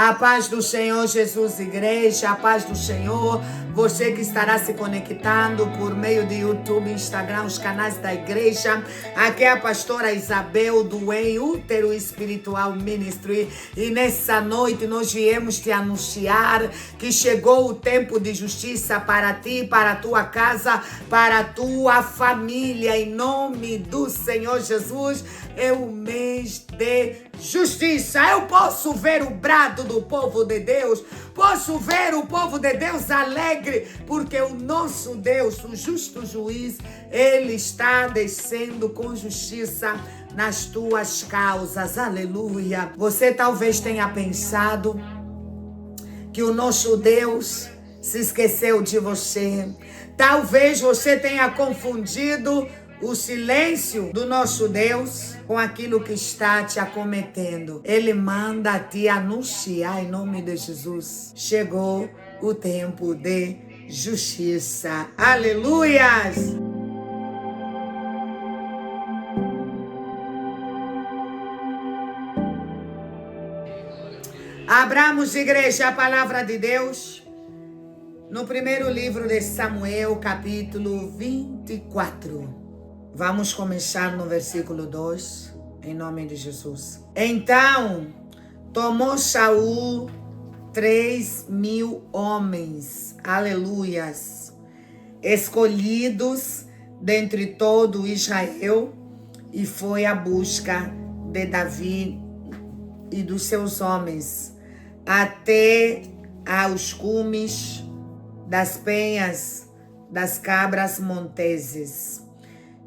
A paz do Senhor Jesus, igreja, a paz do Senhor. Você que estará se conectando por meio de YouTube, Instagram, os canais da igreja. Aqui é a pastora Isabel do Em Útero Espiritual Ministry. E nessa noite nós viemos te anunciar que chegou o tempo de justiça para ti, para a tua casa, para a tua família. Em nome do Senhor Jesus, é o mês de justiça. Eu posso ver o brado do povo de Deus, posso ver o povo de Deus alegre, porque o nosso Deus, o justo juiz, ele está descendo com justiça nas tuas causas. Aleluia. Você talvez tenha pensado que o nosso Deus se esqueceu de você. Talvez você tenha confundido o silêncio do nosso Deus com aquilo que está te acometendo. Ele manda te anunciar em nome de Jesus. Chegou o tempo de justiça. Aleluias! Abramos, igreja, a palavra de Deus no primeiro livro de Samuel, capítulo 24. Vamos começar no versículo 2, em nome de Jesus. Então, tomou Saul 3.000 homens, aleluias, escolhidos dentre todo Israel, e foi à busca de Davi e dos seus homens, até aos cumes das penhas das cabras monteses.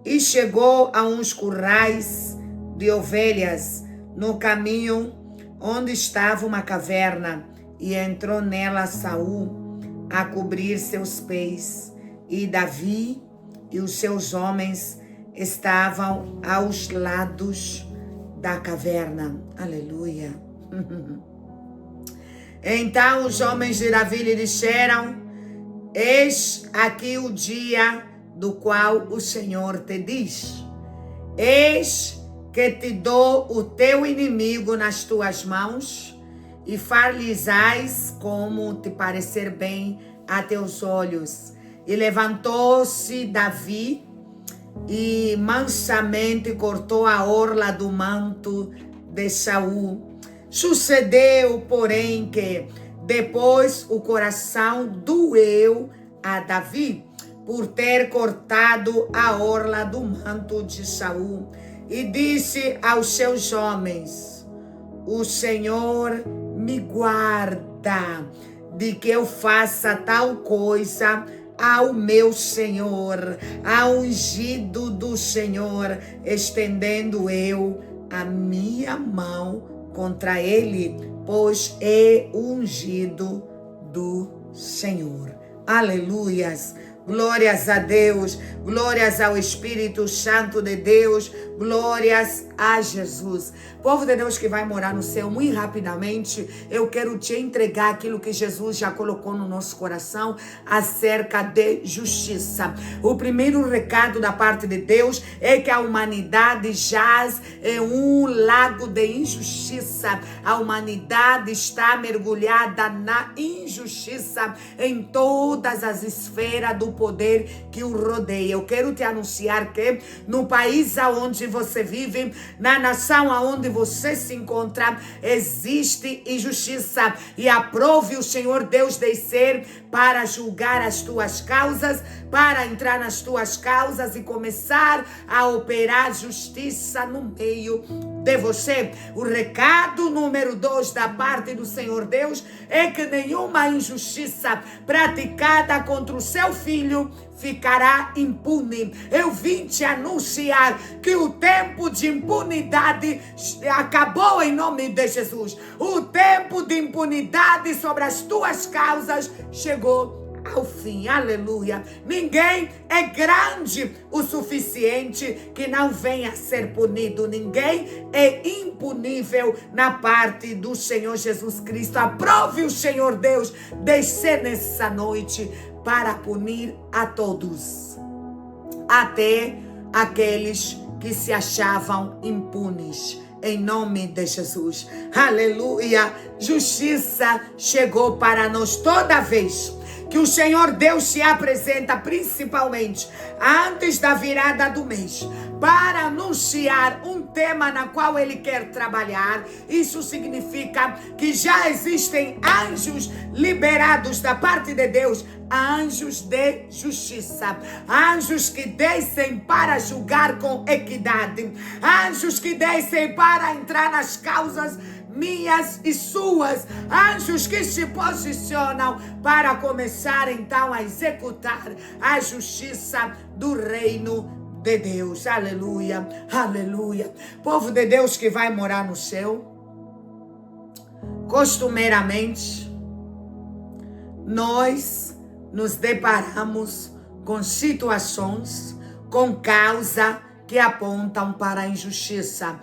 E chegou a uns currais de ovelhas no caminho onde estava uma caverna, e entrou nela Saul a cobrir seus pés, e Davi e os seus homens estavam aos lados da caverna. Aleluia. Então os homens de Davi lhe disseram: eis aqui o dia do qual o Senhor te diz: eis que te dou o teu inimigo nas tuas mãos, e far-lhes-ás como te parecer bem a teus olhos. E levantou-se Davi e mansamente cortou a orla do manto de Saul. Sucedeu, porém, que depois o coração doeu a Davi por ter cortado a orla do manto de Saul, e disse aos seus homens: o Senhor me guarda de que eu faça tal coisa ao meu Senhor, ao ungido do Senhor, estendendo eu a minha mão contra ele, pois é ungido do Senhor. Aleluias. Glórias a Deus, glórias ao Espírito Santo de Deus, glórias a Jesus. Povo de Deus que vai morar no céu, muito rapidamente, eu quero te entregar aquilo que Jesus já colocou no nosso coração acerca de justiça. O primeiro recado da parte de Deus é que a humanidade jaz em um lago de injustiça. A humanidade está mergulhada na injustiça em todas as esferas do poder que o rodeia. Eu quero te anunciar que no país aonde você vive, na nação aonde você se encontra, existe injustiça, e aprove o Senhor Deus descer para julgar as tuas causas, para entrar nas tuas causas e começar a operar justiça no meio de você. O recado número 2 da parte do Senhor Deus é que nenhuma injustiça praticada contra o seu filho ficará impune. Eu vim te anunciar que o tempo de impunidade acabou em nome de Jesus. O tempo de impunidade sobre as tuas causas chegou ao fim. Aleluia. Ninguém é grande o suficiente que não venha a ser punido. Ninguém é impunível na parte do Senhor Jesus Cristo. Aprove o Senhor Deus descer nessa noite para punir a todos, até aqueles que se achavam impunes. em nome de Jesus. Aleluia. Justiça chegou para nós toda vez que o Senhor Deus se apresenta, principalmente antes da virada do mês, para anunciar um tema na qual Ele quer trabalhar. Isso significa que já existem anjos liberados da parte de Deus, anjos de justiça, anjos que descem para julgar com equidade, anjos que descem para entrar nas causas minhas e suas, anjos que se posicionam para começar então a executar a justiça do reino de Deus. Aleluia, aleluia. Povo de Deus que vai morar no céu, costumeiramente nós nos deparamos com situações, com causas que apontam para a injustiça.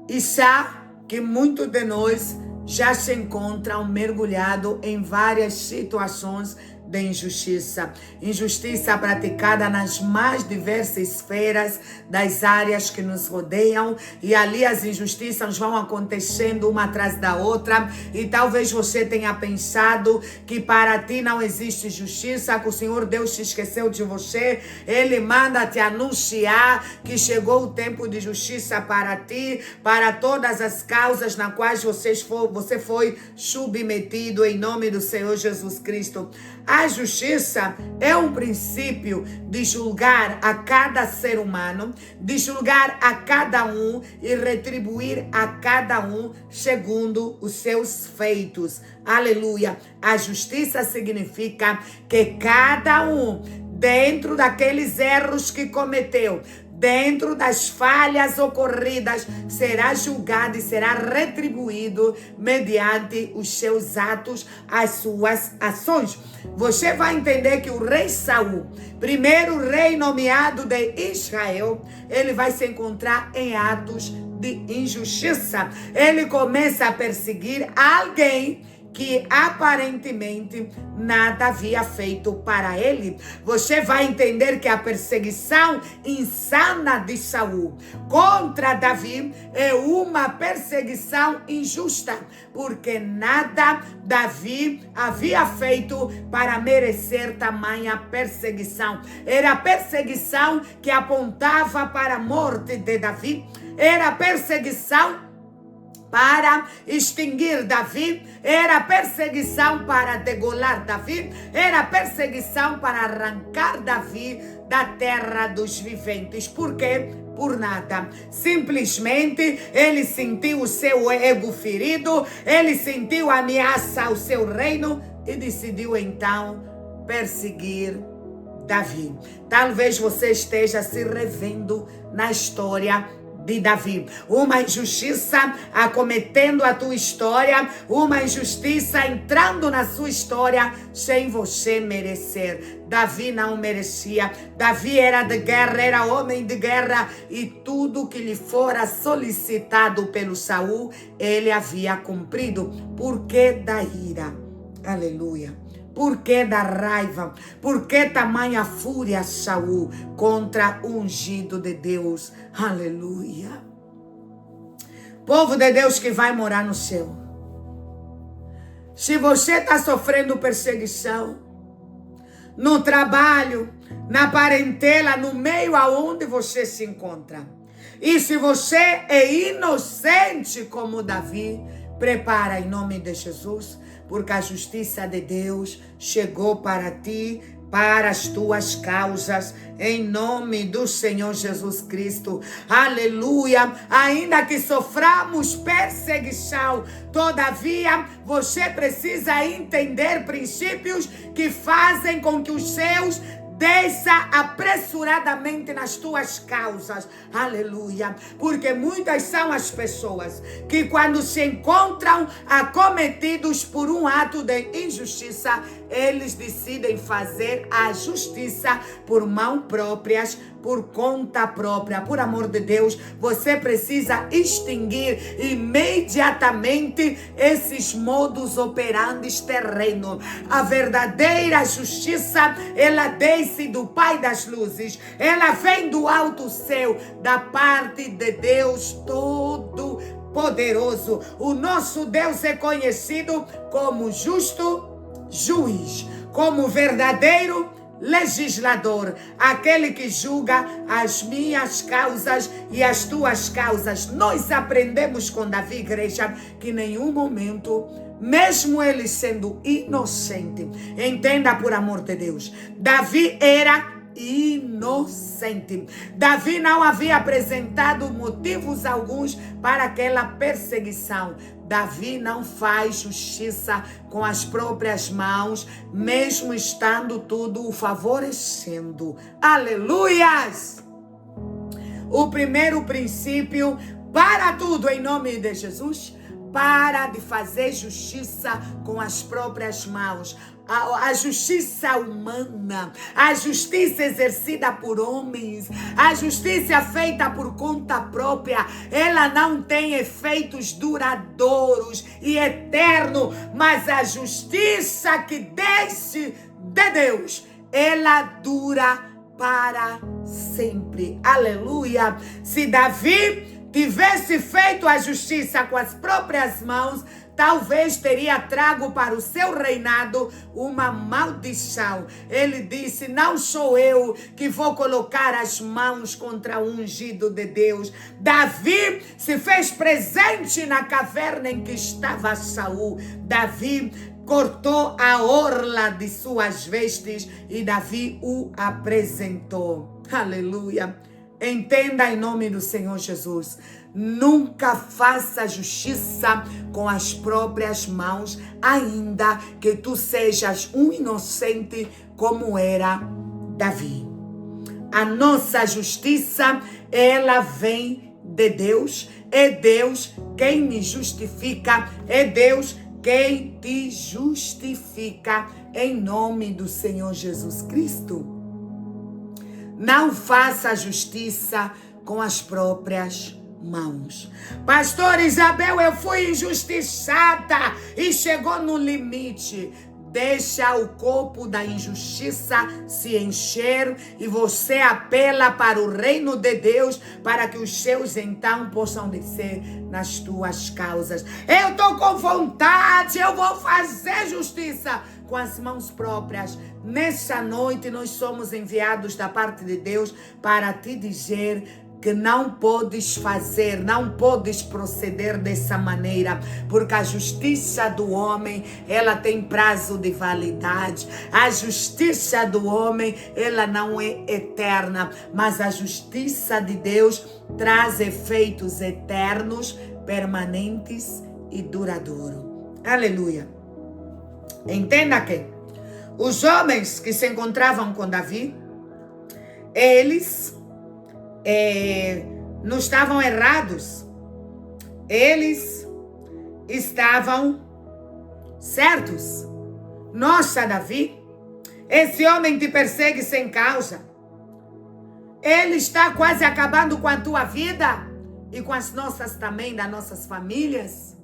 E já que muitos de nós já se encontram mergulhados em várias situações de injustiça. Injustiça praticada nas mais diversas esferas das áreas que nos rodeiam, e ali as injustiças vão acontecendo uma atrás da outra, e talvez você tenha pensado que para ti não existe justiça, que o Senhor Deus se esqueceu de você. Ele manda te anunciar que chegou o tempo de justiça para ti, para todas as causas nas quais você foi submetido em nome do Senhor Jesus Cristo. A justiça é um princípio de julgar a cada ser humano, de julgar a cada um e retribuir a cada um segundo os seus feitos. Aleluia! A justiça significa que cada um, dentro daqueles erros que cometeu, dentro das falhas ocorridas, será julgado e será retribuído mediante os seus atos, as suas ações. Você vai entender que o rei Saul, primeiro rei nomeado de Israel, ele vai se encontrar em atos de injustiça. Ele começa a perseguir alguém que aparentemente nada havia feito para ele. Você vai entender que a perseguição insana de Saul contra Davi é uma perseguição injusta, porque nada Davi havia feito para merecer tamanha perseguição. Era a perseguição que apontava para a morte de Davi, era a perseguição para extinguir Davi, era perseguição para degolar Davi, era perseguição para arrancar Davi da terra dos viventes. Por quê? Por nada. Simplesmente ele sentiu o seu ego ferido, ele sentiu ameaça ao seu reino e decidiu então perseguir Davi. Talvez você esteja se revendo na história de Davi. Uma injustiça acometendo a tua história, uma injustiça entrando na sua história sem você merecer. Davi não merecia. Davi era de guerra, era homem de guerra, e tudo que lhe fora solicitado pelo Saul, ele havia cumprido. Por que da ira? Aleluia. Por que da raiva? Por que tamanha fúria, Saul, contra o ungido de Deus? Aleluia. Povo de Deus que vai morar no céu. Se você está sofrendo perseguição, no trabalho, na parentela, no meio aonde você se encontra, e se você é inocente como Davi, prepara em nome de Jesus, porque a justiça de Deus chegou para ti, para as tuas causas, em nome do Senhor Jesus Cristo. Aleluia! Ainda que soframos perseguição, todavia você precisa entender princípios que fazem com que os seus desça apressuradamente nas tuas causas. Aleluia. Porque muitas são as pessoas que, quando se encontram acometidos por um ato de injustiça, eles decidem fazer a justiça por mãos próprias, por conta própria. Por amor de Deus, você precisa extinguir imediatamente esses modus operandi terrenos. A verdadeira justiça, ela desce do Pai das luzes. Ela vem do alto céu, da parte de Deus Todo-Poderoso. O nosso Deus é conhecido como justo juiz, como verdadeiro legislador, aquele que julga as minhas causas e as tuas causas. Nós aprendemos com Davi, igreja, que em nenhum momento, mesmo ele sendo inocente, entenda por amor de Deus, Davi era inocente. Davi não havia apresentado motivos alguns para aquela perseguição. Davi não faz justiça com as próprias mãos, mesmo estando tudo o favorecendo. Aleluias! O primeiro princípio para tudo em nome de Jesus: para de fazer justiça com as próprias mãos. A justiça humana, a justiça exercida por homens, a justiça feita por conta própria, ela não tem efeitos duradouros e eternos, mas a justiça que desce de Deus, ela dura para sempre. Aleluia! Se Davi tivesse feito a justiça com as próprias mãos, talvez teria trago para o seu reinado uma maldição. Ele disse: não sou eu que vou colocar as mãos contra o ungido de Deus. Davi se fez presente na caverna em que estava Saul. Davi cortou a orla de suas vestes e Davi o apresentou. Aleluia! Entenda em nome do Senhor Jesus. Nunca faça justiça com as próprias mãos, ainda que tu sejas um inocente como era Davi. A nossa justiça, ela vem de Deus. É Deus quem me justifica. É Deus quem te justifica em nome do Senhor Jesus Cristo. Não faça justiça com as próprias mãos. Pastor Isabel, eu fui injustiçada e chegou no limite. Deixa o copo da injustiça se encher e você apela para o reino de Deus para que os seus então possam descer nas tuas causas. Eu estou com vontade, eu vou fazer justiça com as mãos próprias. Nessa noite nós somos enviados da parte de Deus para te dizer que não podes fazer, não podes proceder dessa maneira, porque a justiça do homem, ela tem prazo de validade. A justiça do homem, ela não é eterna, mas a justiça de Deus traz efeitos eternos, permanentes e duradouros. Aleluia! Entenda que os homens que se encontravam com Davi, eles não estavam errados. Eles estavam certos. Nossa, Davi, esse homem te persegue sem causa. Ele está quase acabando com a tua vida e com as nossas também, das nossas famílias.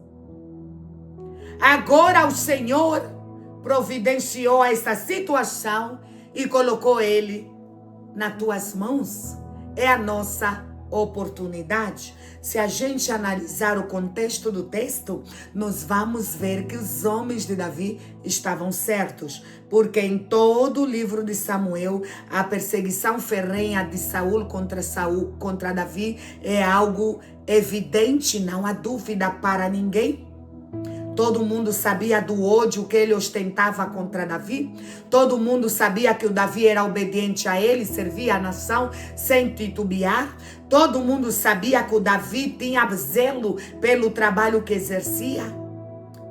Agora o Senhor providenciou essa situação e colocou ele nas tuas mãos. É a nossa oportunidade. Se a gente analisar o contexto do texto, nós vamos ver que os homens de Davi estavam certos, porque em todo o livro de Samuel, a perseguição ferrenha de Saul contra Davi é algo evidente, não há dúvida para ninguém. Todo mundo sabia do ódio que ele ostentava contra Davi. Todo mundo sabia que o Davi era obediente a ele, servia a nação sem titubear. Todo mundo sabia que o Davi tinha zelo pelo trabalho que exercia.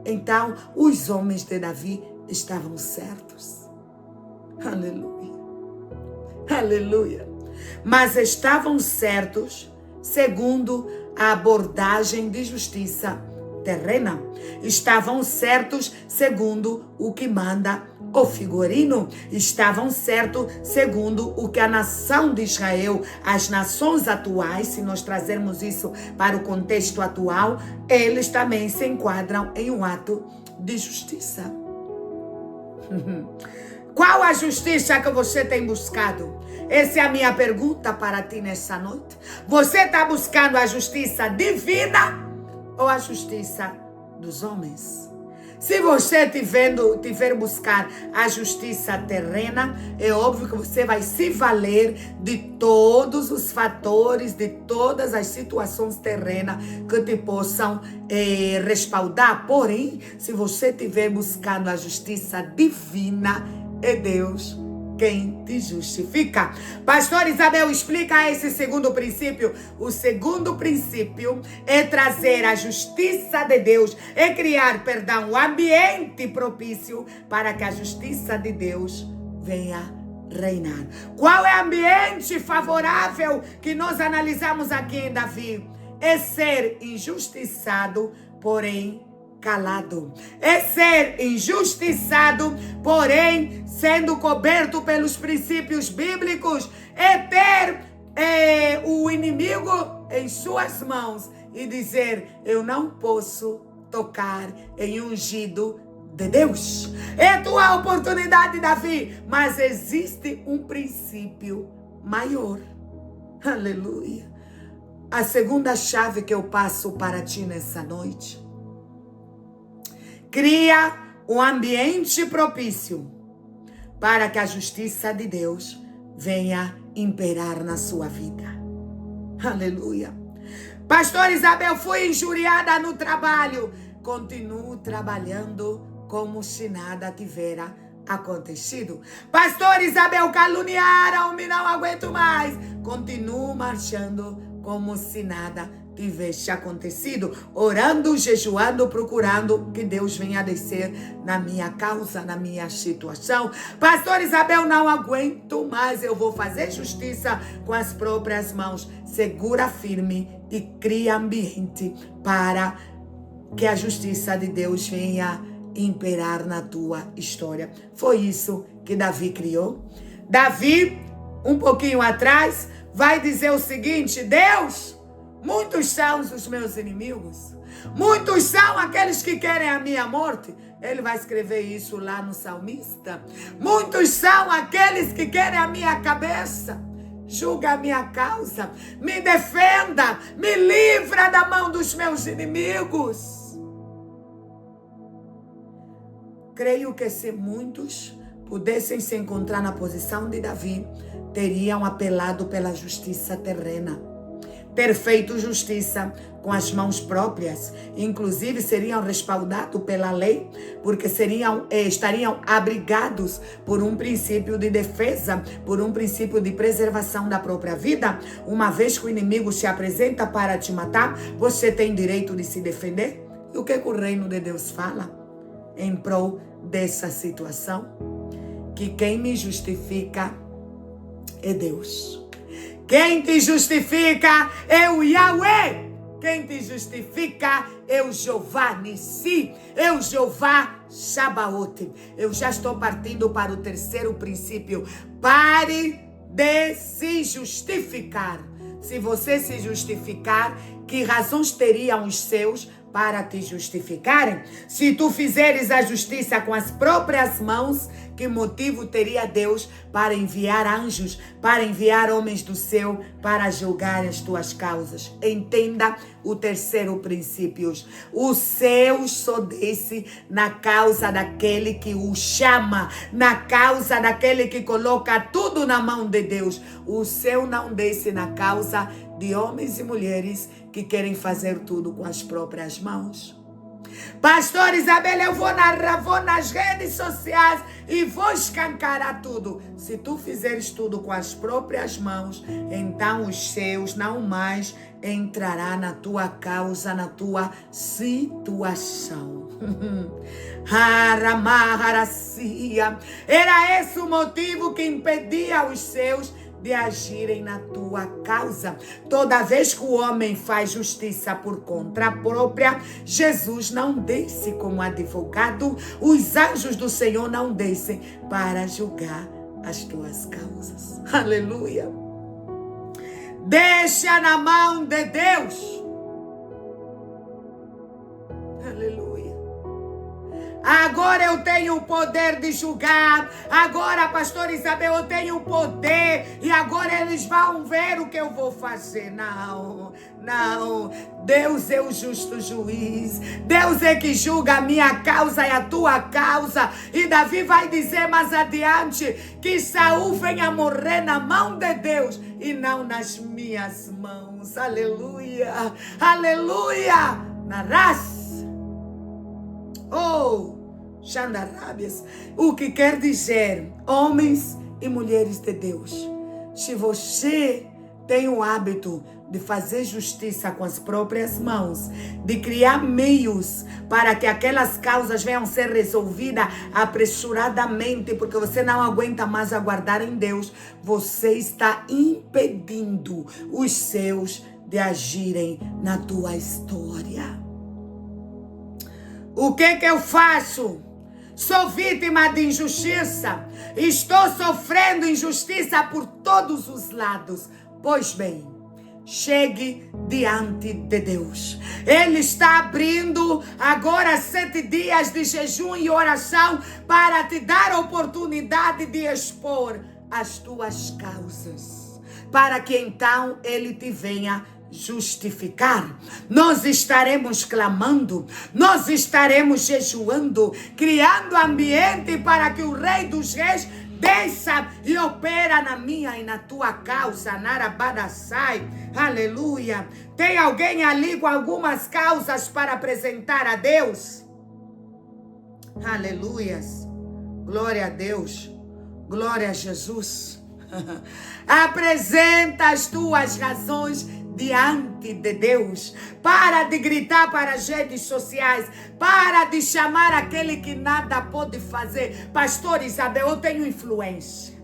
Então, os homens de Davi estavam certos. Aleluia. Aleluia. Mas estavam certos segundo a abordagem de justiça terrena. Estavam certos segundo o que manda o figurino. Estavam certos segundo o que a nação de Israel, as nações atuais, se nós trazermos isso para o contexto atual, eles também se enquadram em um ato de justiça. Qual a justiça que você tem buscado? Essa é a minha pergunta para ti nessa noite. Você está buscando a justiça divina ou a justiça dos homens? Se você tiver buscar a justiça terrena, é óbvio que você vai se valer de todos os fatores, de todas as situações terrenas que te possam respaldar. Porém, se você estiver buscando a justiça divina, é Deus quem te justifica. Pastor Isabel, explica esse segundo princípio. O segundo princípio é trazer a justiça de Deus, é criar, o ambiente propício para que a justiça de Deus venha reinar. Qual é o ambiente favorável que nós analisamos aqui em Davi? É ser injustiçado, porém calado. É ser injustiçado, porém sendo coberto pelos princípios bíblicos. É ter o inimigo em suas mãos e dizer: eu não posso tocar em ungido de Deus. É tua oportunidade, Davi, mas existe um princípio maior. Aleluia. A segunda chave que eu passo para ti nessa noite: cria um ambiente propício para que a justiça de Deus venha imperar na sua vida. Aleluia. Pastor Isabel, fui injuriada no trabalho. Continuo trabalhando como se nada tivera acontecido. Pastor Isabel, caluniaram-me, não aguento mais. Continuo marchando como se nada tivesse acontecido, orando, jejuando, procurando que Deus venha descer na minha causa, na minha situação. Pastor Isabel, não aguento mais, eu vou fazer justiça com as próprias mãos. Segura firme e cria ambiente para que a justiça de Deus venha imperar na tua história. Foi isso que Davi criou. Davi, um pouquinho atrás, vai dizer o seguinte: Deus, muitos são os meus inimigos, muitos são aqueles que querem a minha morte. Ele vai escrever isso lá no salmista. Muitos são aqueles que querem a minha cabeça. Julga a minha causa, me defenda, me livra da mão dos meus inimigos. Creio que se muitos pudessem se encontrar na posição de Davi, teriam apelado pela justiça terrena, ter feito justiça com as mãos próprias, inclusive seriam respaldados pela lei, porque estariam abrigados por um princípio de defesa, por um princípio de preservação da própria vida. Uma vez que o inimigo se apresenta para te matar, você tem direito de se defender. E o que o reino de Deus fala em prol dessa situação? Que quem me justifica é Deus. Quem te justifica é o Yahweh. Quem te justifica é o Jeová Nissi, é o Jeová Shabaoth. Eu já estou partindo para o terceiro princípio. Pare de se justificar. Se você se justificar, que razões teriam os seus para te justificarem? Se tu fizeres a justiça com as próprias mãos, que motivo teria Deus para enviar anjos, para enviar homens do céu para julgar as tuas causas? Entenda o terceiro princípio. O céu só desce na causa daquele que o chama, na causa daquele que coloca tudo na mão de Deus. O céu não desce na causa de homens e mulheres que querem fazer tudo com as próprias mãos. Pastor Isabel, eu vou nas redes sociais e vou escancarar tudo. Se tu fizeres tudo com as próprias mãos, então os céus não mais entrará na tua causa, na tua situação. Era esse o motivo que impedia os céus de agirem na tua causa. Toda vez que o homem faz justiça por conta própria, Jesus não desce como advogado, os anjos do Senhor não descem para julgar as tuas causas. Aleluia. Deixa na mão de Deus. Aleluia. Agora eu tenho o poder de julgar. Agora, pastor Isabel, eu tenho o poder. E agora eles vão ver o que eu vou fazer. Não, não. Deus é o justo juiz. Deus é que julga a minha causa e a tua causa. E Davi vai dizer mais adiante que Saul venha morrer na mão de Deus e não nas minhas mãos. Aleluia. Aleluia. Na raça. Oh, Xandarábias, o que quer dizer, homens e mulheres de Deus, se você tem o hábito de fazer justiça com as próprias mãos, de criar meios para que aquelas causas venham ser resolvidas apressuradamente, porque você não aguenta mais aguardar em Deus, você está impedindo os seus de agirem na tua história. O que eu faço? Sou vítima de injustiça. Estou sofrendo injustiça por todos os lados. Pois bem, chegue diante de Deus. Ele está abrindo agora 7 dias de jejum e oração para te dar a oportunidade de expor as tuas causas, para que então Ele te venha justificar. Nós estaremos clamando, nós estaremos jejuando, criando ambiente para que o Rei dos Reis desça e opera na minha e na tua causa. Narabadassai, aleluia. Tem alguém ali com algumas causas para apresentar a Deus? Aleluias, glória a Deus, glória a Jesus. Apresenta as tuas razões diante de Deus. Para de gritar para as redes sociais. Para de chamar aquele que nada pode fazer. Pastor Isabel, eu tenho influência.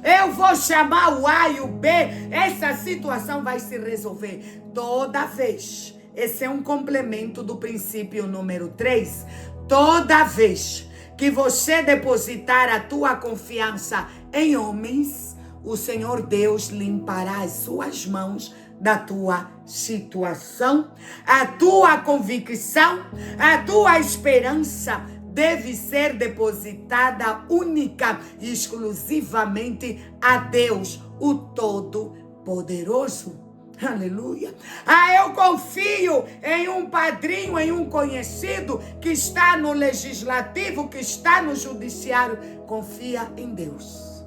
Eu vou chamar o A e o B. Essa situação vai se resolver. Toda vez. Esse é um complemento do princípio número 3. Toda vez que você depositar a tua confiança em homens, o Senhor Deus limpará as suas mãos da tua situação. A tua convicção, a tua esperança deve ser depositada única e exclusivamente a Deus, o Todo-Poderoso. Aleluia. Eu confio em um padrinho, em um conhecido que está no legislativo, que está no judiciário. Confia em Deus.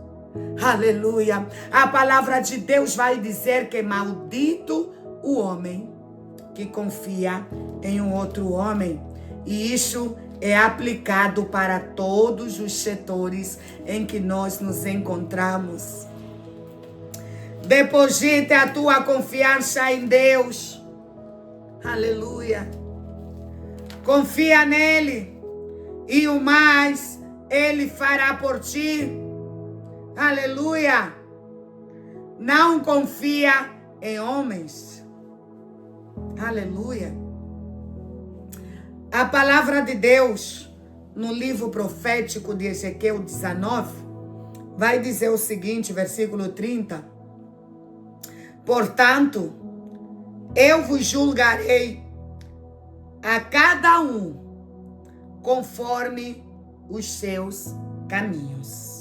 Aleluia. A palavra de Deus vai dizer que maldito o homem que confia em um outro homem. E isso é aplicado para todos os setores em que nós nos encontramos. Deposite a tua confiança em Deus. Aleluia. Confia nele e o mais Ele fará por ti. Aleluia. Não confia em homens. Aleluia. A palavra de Deus no livro profético de Ezequiel 19 vai dizer o seguinte, versículo 30. Portanto, eu vos julgarei a cada um conforme os seus caminhos.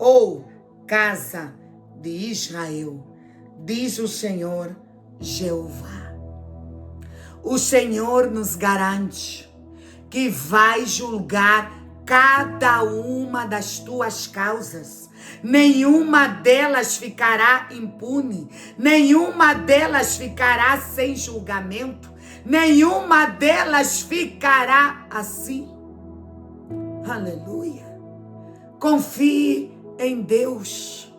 Ou casa de Israel, diz o Senhor Jeová. O Senhor nos garante que vai julgar cada uma das tuas causas. Nenhuma delas ficará impune, nenhuma delas ficará sem julgamento, nenhuma delas ficará assim. Aleluia. Confie em Deus.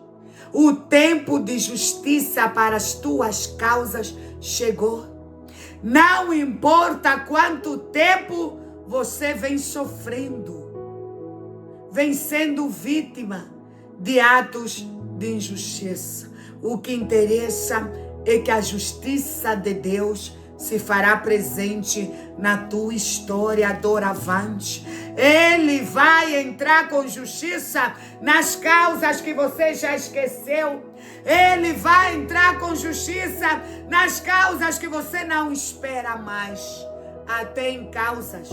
O tempo de justiça para as tuas causas chegou. Não importa quanto tempo você vem sofrendo, vem sendo vítima de atos de injustiça. O que interessa é que a justiça de Deus se fará presente na tua história doravante. Ele vai entrar com justiça nas causas que você já esqueceu. Ele vai entrar com justiça nas causas que você não espera mais. Até em causas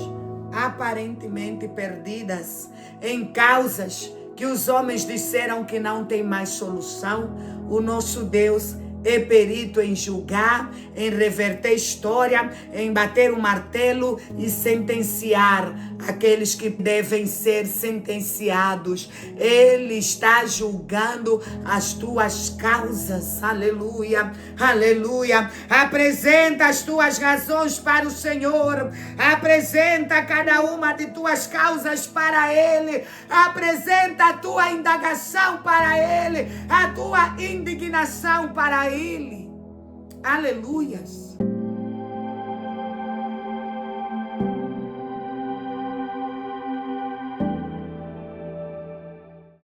aparentemente perdidas, em causas que os homens disseram que não tem mais solução, o nosso Deus é perito em julgar, em reverter história, em bater o martelo e sentenciar aqueles que devem ser sentenciados. Ele está julgando as tuas causas. Aleluia, aleluia. Apresenta as tuas razões para o Senhor. Apresenta cada uma de tuas causas para Ele. Apresenta a tua indagação para Ele, a tua indignação para Ele. Aleluias.